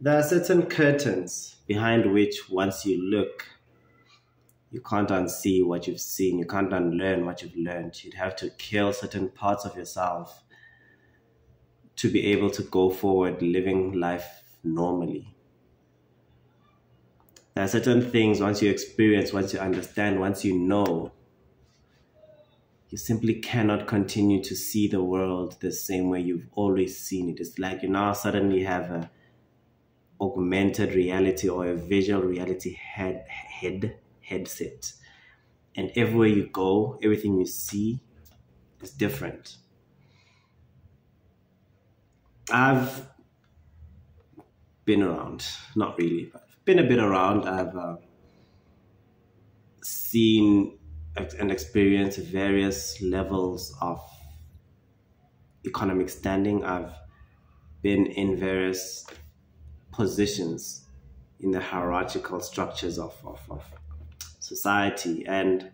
There are certain curtains behind which once you look, you can't unsee what you've seen. You can't unlearn what you've learned. You'd have to kill certain parts of yourself to be able to go forward living life normally. There are certain things once you experience, once you understand, once you know, you simply cannot continue to see the world the same way you've always seen it. It's like you now suddenly have a augmented reality or a visual reality headset. And everywhere you go, everything you see is different. I've been around, not really, but been a bit around. I've seen and experienced various levels of economic standing. I've been in various positions in the hierarchical structures of society. And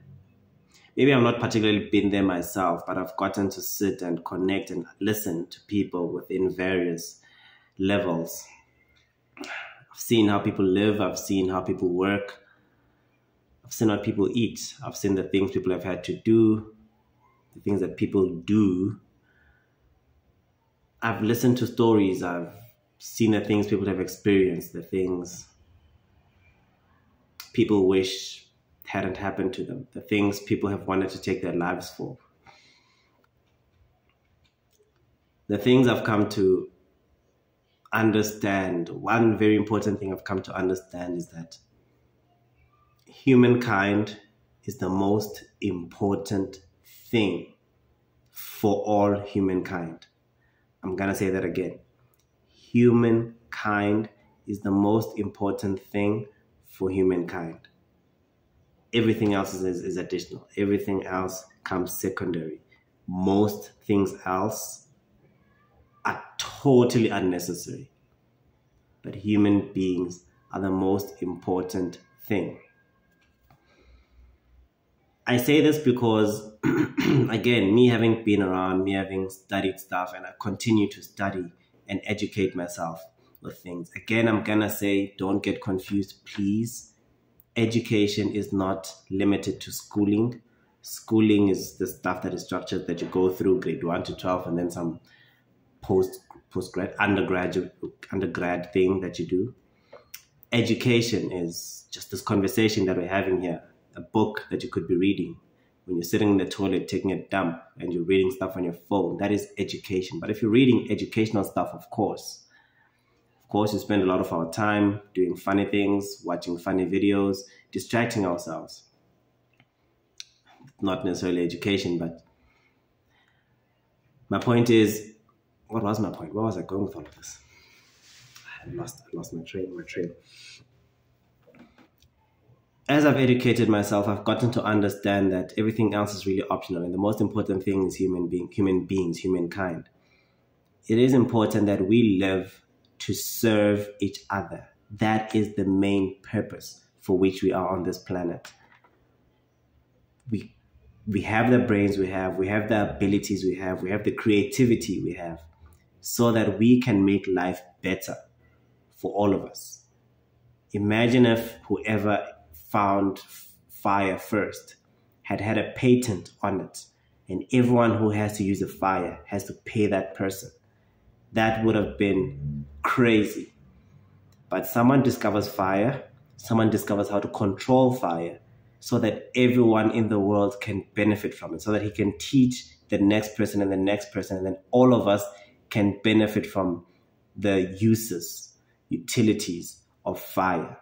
maybe I've not particularly been there myself, but I've gotten to sit and connect and listen to people within various levels. I've seen how people live. I've seen how people work. I've seen what people eat. I've seen the things people have had to do, the things that people do. I've listened to stories. I've seen the things people have experienced, the things people wish hadn't happened to them, the things people have wanted to take their lives for. The things I've come to understand, one very important thing I've come to understand is that humankind is the most important thing for all humankind. I'm going to say that again. Humankind is the most important thing for humankind. Everything else is additional. Everything else comes secondary. Most things else are totally unnecessary. But human beings are the most important thing. I say this because, again, me having been around, me having studied stuff, and I continue to study and educate myself with things. Again, I'm going to say, don't get confused, please. Education is not limited to schooling. Schooling is the stuff that is structured that you go through grade 1 to 12 and then some undergrad thing that you do. Education is just this conversation that we're having here, a book that you could be reading when you're sitting in the toilet taking a dump and you're reading stuff on your phone. That is education. But if you're reading educational stuff, of course, we spend a lot of our time doing funny things, watching funny videos, distracting ourselves. Not necessarily education, but my point is, what was my point? Where was I going with all of this? I lost my train. As I've educated myself, I've gotten to understand that everything else is really optional, and the most important thing is humankind. It is important that we live to serve each other. That is the main purpose for which we are on this planet. We have the brains we have the abilities we have the creativity we have, so that we can make life better for all of us. Imagine if whoever found fire first had a patent on it, and everyone who has to use the fire has to pay that person. That would have been crazy. But someone discovers fire, someone discovers how to control fire so that everyone in the world can benefit from it, so that he can teach the next person and the next person, and then all of us can benefit from the utilities of fire.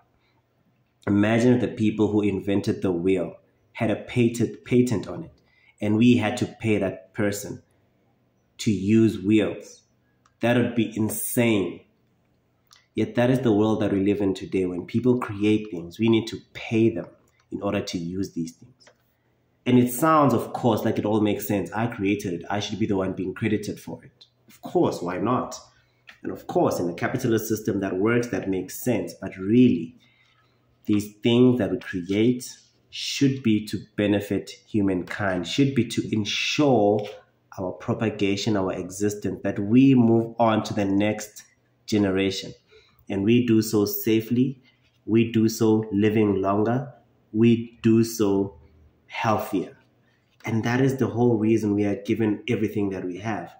Imagine if the people who invented the wheel had a patent on it, and we had to pay that person to use wheels. That would be insane. Yet that is the world that we live in today. When people create things, we need to pay them in order to use these things. And it sounds, of course, like it all makes sense. I created it. I should be the one being credited for it. Of course, why not? And of course, in a capitalist system that works, that makes sense. But really, these things that we create should be to benefit humankind, should be to ensure our propagation, our existence, that we move on to the next generation. and we do so safely, we do so living longer, we do so healthier. And that is the whole reason we are given everything that we have.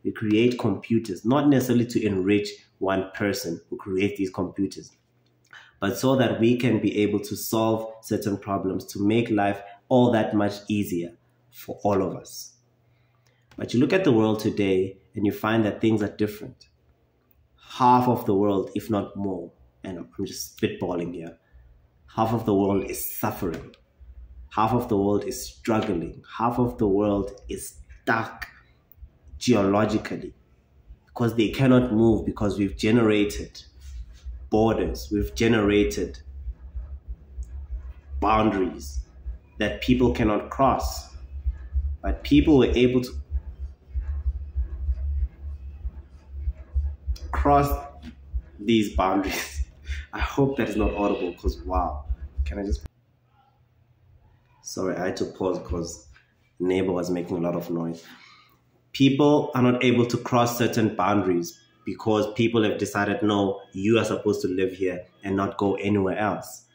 We create computers, not necessarily to enrich one person who creates these computers, but so that we can be able to solve certain problems, to make life all that much easier for all of us. But you look at the world today and you find that things are different. Half of the world, if not more, and I'm just spitballing here, half of the world is suffering. Half of the world is struggling. Half of the world is stuck geologically because they cannot move, because we've generated borders, we've generated boundaries that people cannot cross. But people were able to cross these boundaries. I hope that is not audible, because wow, can I just... Sorry, I had to pause because neighbor was making a lot of noise. People are not able to cross certain boundaries because people have decided, no, you are supposed to live here and not go anywhere else.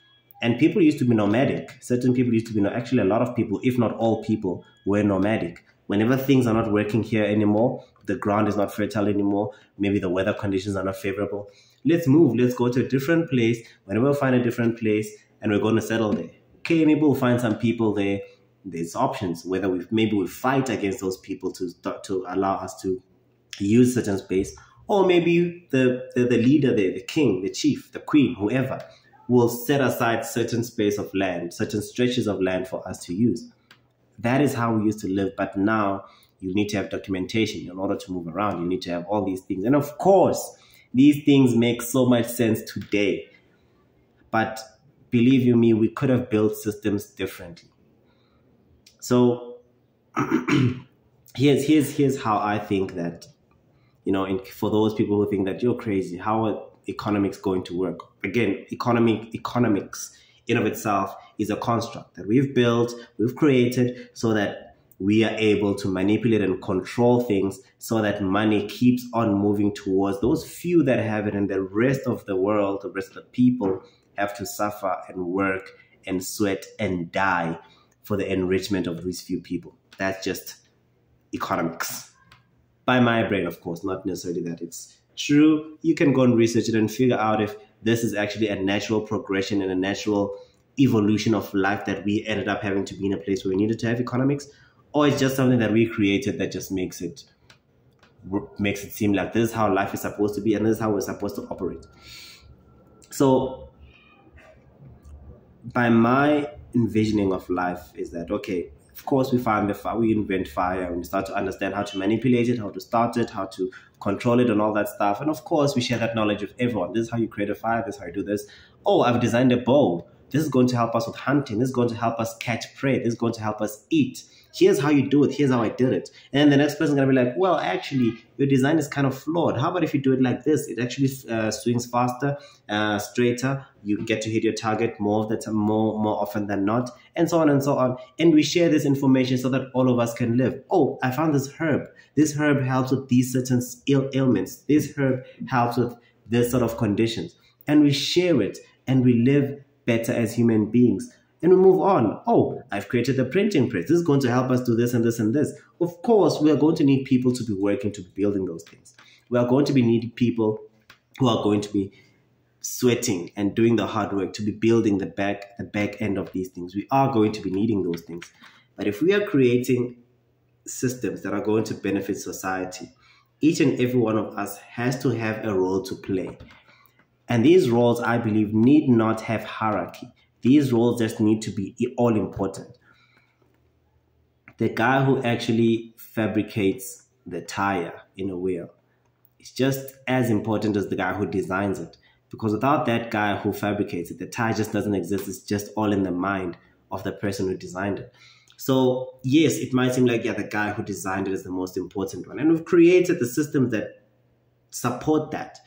And people used to be nomadic. Certain people used to be, actually a lot of people, if not all people, were nomadic. Whenever things are not working here anymore, the ground is not fertile anymore, maybe the weather conditions are not favorable, let's move, let's go to a different place. Whenever we find a different place and we're going to settle there, okay, maybe we'll find some people there. There's options, whether we fight against those people to allow us to use certain space, or maybe the leader there, the king, the chief, the queen, whoever, will set aside certain space of land, certain stretches of land for us to use. That is how we used to live. But now you need to have documentation in order to move around. You need to have all these things. And of course, these things make so much sense today. But believe you me, we could have built systems differently. So here's how I think that, for those people who think that you're crazy, how are economics going to work? Again, economics in of itself is a construct that we've built, we've created so that we are able to manipulate and control things so that money keeps on moving towards those few that have it, and the rest of the world, the rest of the people have to suffer and work and sweat and die for the enrichment of these few people. That's just economics. By my brain, of course, not necessarily that it's true. You can go and research it and figure out if this is actually a natural progression and a natural evolution of life, that we ended up having to be in a place where we needed to have economics, or it's just something that we created that just makes it seem like this is how life is supposed to be and this is how we're supposed to operate. So by my envisioning of life is that, okay, of course we find the fire, we invent fire, and we start to understand how to manipulate it, how to start it, how to control it and all that stuff. And of course we share that knowledge with everyone. This is how you create a fire, this is how you do this. Oh, I've designed a bow. This is going to help us with hunting. This is going to help us catch prey. This is going to help us eat. Here's how you do it. Here's how I did it. And then the next person is going to be like, well, actually, your design is kind of flawed. How about if you do it like this? It actually swings faster, straighter. You get to hit your target more often than not, and so on and so on. And we share this information so that all of us can live. Oh, I found this herb. This herb helps with these certain ailments. This herb helps with this sort of conditions. And we share it, and we live better as human beings. And we move on. Oh, I've created the printing press. This is going to help us do this and this and this. Of course, we are going to need people to be working to be building those things. We are going to be needing people who are going to be sweating and doing the hard work to be building the back end of these things. We are going to be needing those things. But if we are creating systems that are going to benefit society, each and every one of us has to have a role to play. And these roles, I believe, need not have hierarchy. These roles just need to be all important. The guy who actually fabricates the tire in a wheel is just as important as the guy who designs it. Because without that guy who fabricates it, the tire just doesn't exist. It's just all in the mind of the person who designed it. So yes, it might seem like, yeah, the guy who designed it is the most important one. And we've created the systems that support that.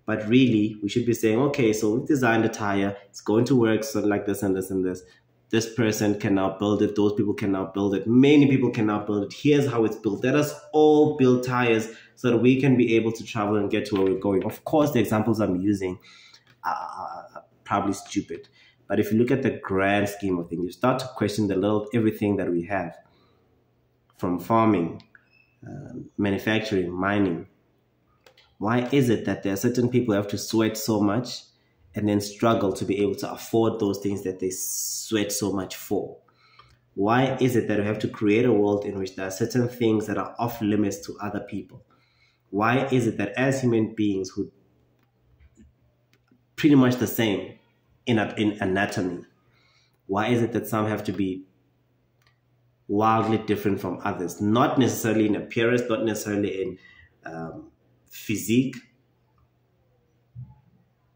But really, we should be saying, okay, so we've designed a tire. It's going to work so like this and this and this. This person can now build it. Those people can now build it. Many people can now build it. Here's how it's built. Let us all build tires so that we can be able to travel and get to where we're going. Of course, the examples I'm using are probably stupid, but if you look at the grand scheme of things, you start to question the little everything that we have, from farming, manufacturing, mining. Why is it that there are certain people who have to sweat so much and then struggle to be able to afford those things that they sweat so much for? Why is it that we have to create a world in which there are certain things that are off limits to other people? Why is it that as human beings who pretty much the same in anatomy, why is it that some have to be wildly different from others? Not necessarily in appearance, not necessarily in physique,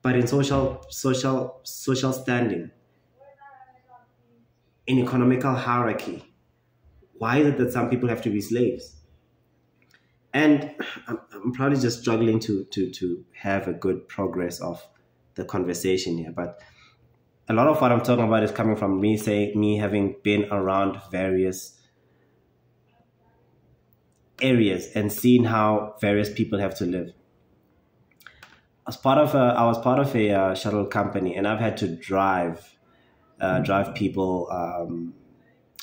but in social standing, in economical hierarchy. Why is it that some people have to be slaves? And I'm probably just struggling to have a good progress of the conversation here. But a lot of what I'm talking about is coming from me having been around various areas and seeing how various people have to live. I was part of a shuttle company, and I've had to drive people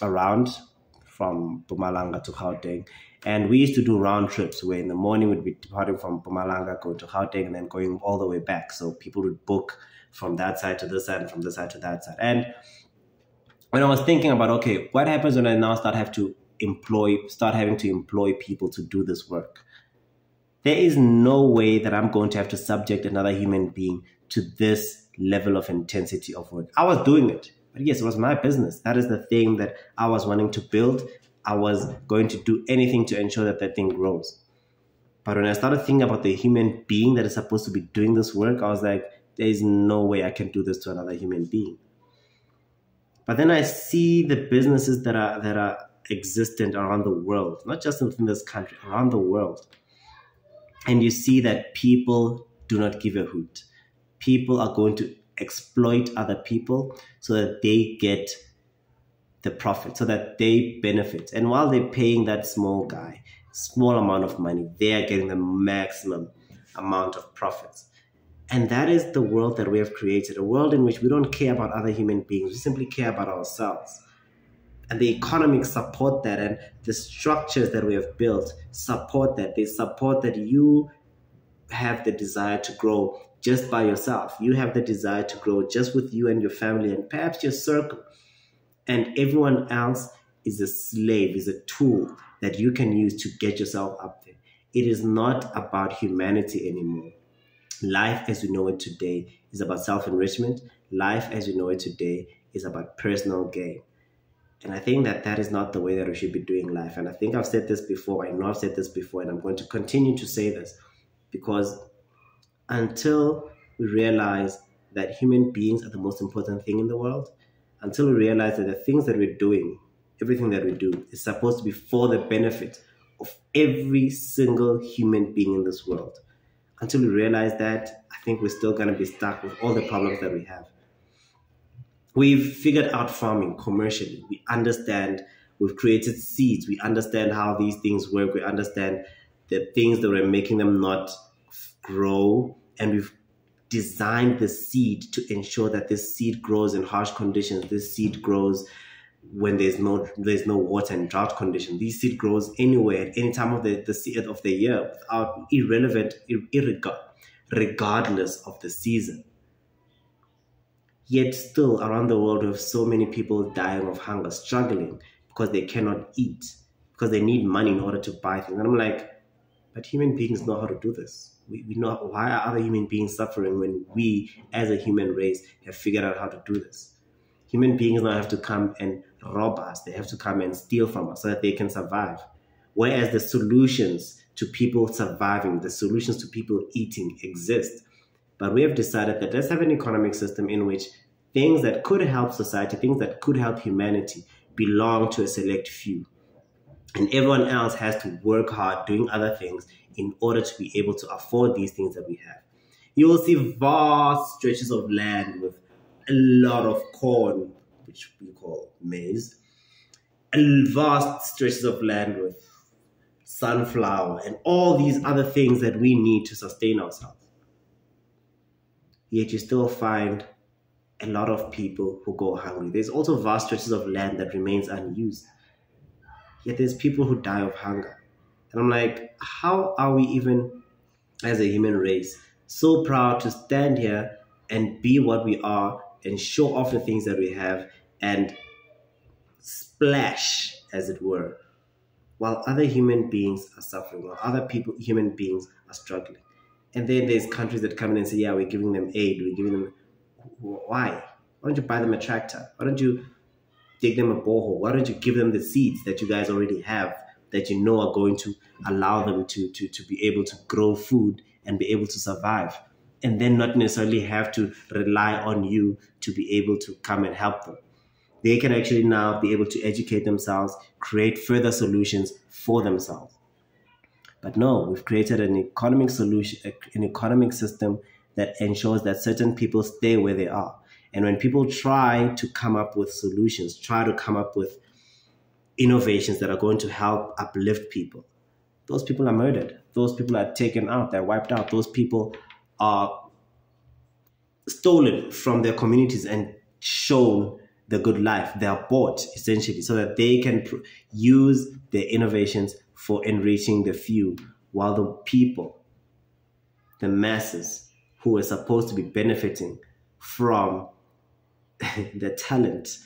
around from Mpumalanga to Gauteng. And we used to do round trips where in the morning we'd be departing from Mpumalanga, going to Gauteng, and then going all the way back. So people would book from that side to this side and from this side to that side. And when I was thinking about, okay, what happens when I now start having to employ people to do this work? There is no way that I'm going to have to subject another human being to this level of intensity of work. I was doing it, but yes, it was my business. That is the thing that I was wanting to build. I was going to do anything to ensure that that thing grows. But when I started thinking about the human being that is supposed to be doing this work, I was like, there is no way I can do this to another human being. But then I see the businesses that are existent around the world, not just within this country, around the world. And you see that people do not give a hoot. People are going to exploit other people so that they get the profit, so that they benefit. And while they're paying that small amount of money, they are getting the maximum amount of profits. And that is the world that we have created, a world in which we don't care about other human beings. We simply care about ourselves. And the economics support that, and the structures that we have built support that. They support that you have the desire to grow just by yourself. You have the desire to grow just with you and your family and perhaps your circle. And everyone else is a slave, is a tool that you can use to get yourself up there. It is not about humanity anymore. Life as we know it today is about self-enrichment. Life as we know it today is about personal gain. And I think that that is not the way that we should be doing life. And I think I've said this before. I know I've said this before, and I'm going to continue to say this, because until we realize that human beings are the most important thing in the world, until we realize that the things that we're doing, everything that we do, is supposed to be for the benefit of every single human being in this world, until we realize that, I think we're still going to be stuck with all the problems that we have. We've figured out farming commercially. We understand, we've created seeds. We understand how these things work. We understand the things that are making them not grow. And we've designed the seed to ensure that this seed grows in harsh conditions. This seed grows when there's no water and drought condition. This seed grows anywhere, at any time of the year, regardless of the season. Yet still, around the world, we have so many people dying of hunger, struggling because they cannot eat, because they need money in order to buy things. And I'm like, but human beings know how to do this. We know, why are other human beings suffering when we, as a human race, have figured out how to do this? Human beings now have to come and rob us. They have to come and steal from us so that they can survive. Whereas the solutions to people surviving, the solutions to people eating exist. But we have decided that let's have an economic system in which things that could help society, things that could help humanity, belong to a select few. And everyone else has to work hard doing other things in order to be able to afford these things that we have. You will see vast stretches of land with a lot of corn, which we call maize, and vast stretches of land with sunflower, and all these other things that we need to sustain ourselves. Yet you still find a lot of people who go hungry. There's also vast stretches of land that remains unused. Yet there's people who die of hunger. And I'm like, how are we even, as a human race, so proud to stand here and be what we are and show off the things that we have and splash, as it were, while other human beings are suffering, while other human beings are struggling. And then there's countries that come in and say, yeah, we're giving them aid, we're giving them... Why? Why don't you buy them a tractor? Why don't you dig them a borehole? Why don't you give them the seeds that you guys already have that you know are going to allow them to be able to grow food and be able to survive, and then not necessarily have to rely on you to be able to come and help them? They can actually now be able to educate themselves, create further solutions for themselves. But no, we've created an economic solution, an economic system that ensures that certain people stay where they are. And when people try to come up with solutions, try to come up with innovations that are going to help uplift people, those people are murdered. Those people are taken out. They're wiped out. Those people are stolen from their communities and shown the good life. They are bought, essentially, so that they can use their innovations for enriching the few, while the people, the masses, who are supposed to be benefiting from the talent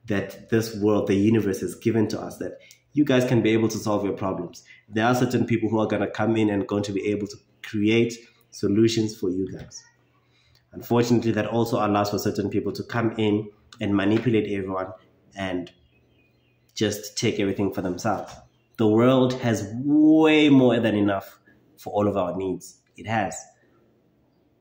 that this world, the universe, has given to us, that you guys can be able to solve your problems. There are certain people who are going to come in and going to be able to create solutions for you guys. Unfortunately, that also allows for certain people to come in and manipulate everyone and just take everything for themselves. The world has way more than enough for all of our needs. It has.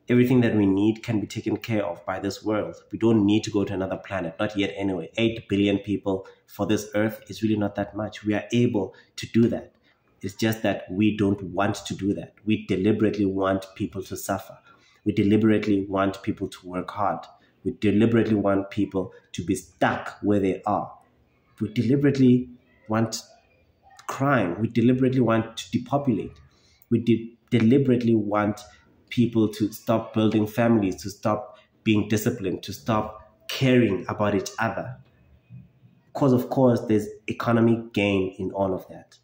Everything that we need can be taken care of by this world. We don't need to go to another planet, not yet anyway. 8 billion people for this earth is really not that much. We are able to do that. It's just that we don't want to do that. We deliberately want people to suffer. We deliberately want people to work hard. We deliberately want people to be stuck where they are. We deliberately want crime. We deliberately want to depopulate. We deliberately want people to stop building families, to stop being disciplined, to stop caring about each other. Because, of course, there's economic gain in all of that.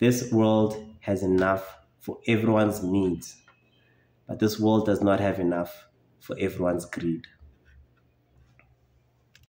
This world has enough for everyone's needs, but this world does not have enough for everyone's greed.